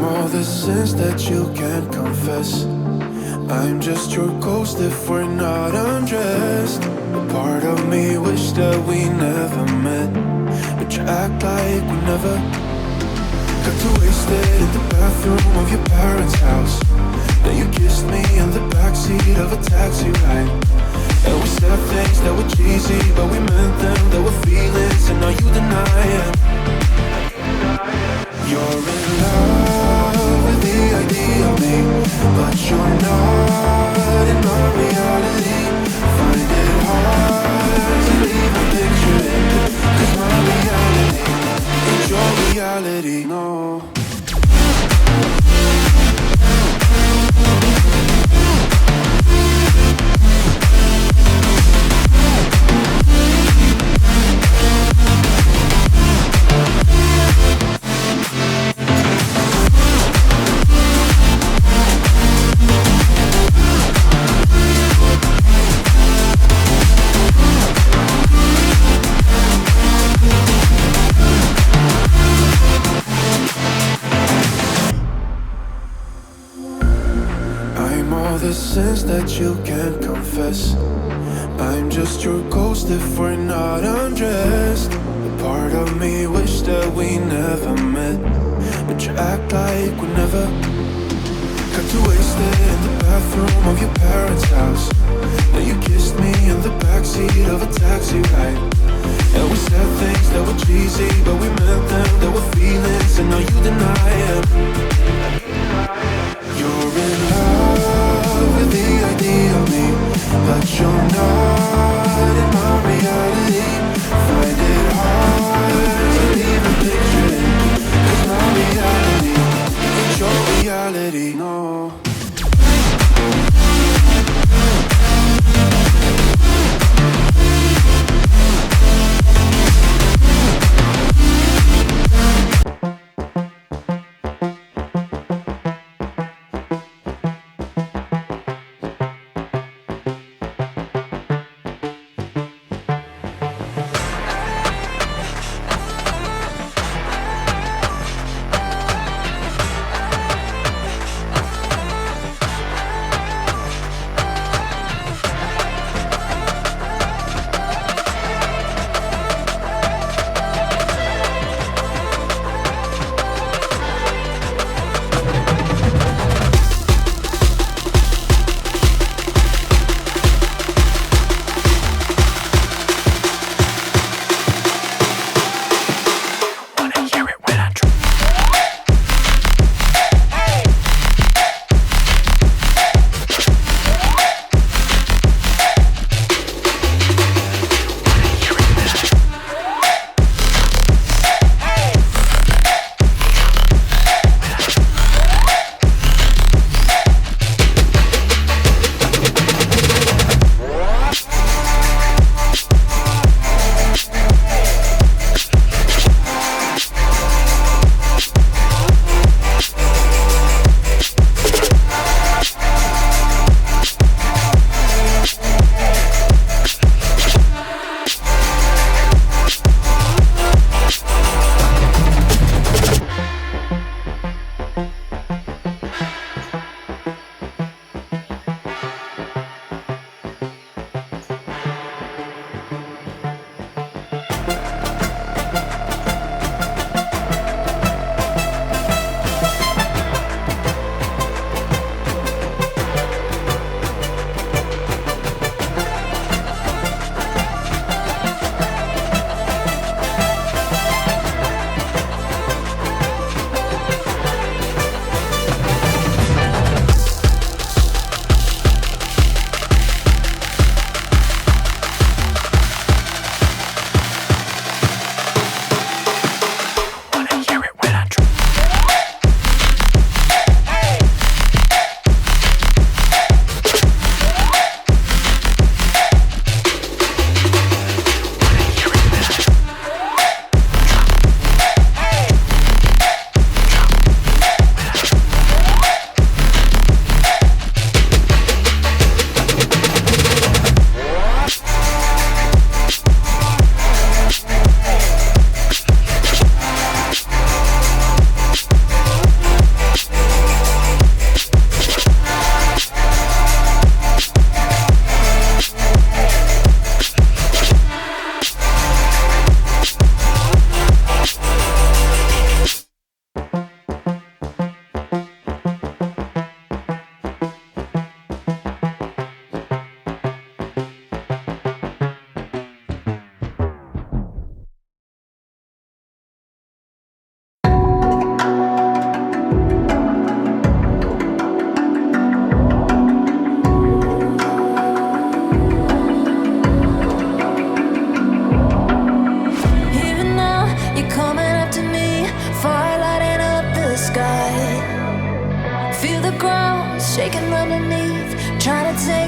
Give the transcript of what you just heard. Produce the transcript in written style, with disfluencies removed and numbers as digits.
all the sins that you can't confess. I'm just your ghost if we're not undressed. A part of me wish that we never met, but you act like we never. Got too wasted in the bathroom of your parents' house. Then you kissed me in the backseat of a taxi ride. And we said things that were cheesy, but we meant them. There were feelings, and now you deny it. You're in love with the idea of me, but you're not in my reality. Find it hard to even picture it, 'cause my reality ain't your reality, no. The sins that you can't confess. I'm just your ghost if we're not undressed. A part of me wish that we never met, but you act like we never. Got too wasted in the bathroom of your parents' house. Then you kissed me in the backseat of a taxi ride. And we said things that were cheesy, but we meant them. There were feelings, and now you deny it. You're in love with the idea of me, but you're not in my reality. Find it hard to even picture it, 'cause my reality ain't your reality, no. shaking underneath, trying to take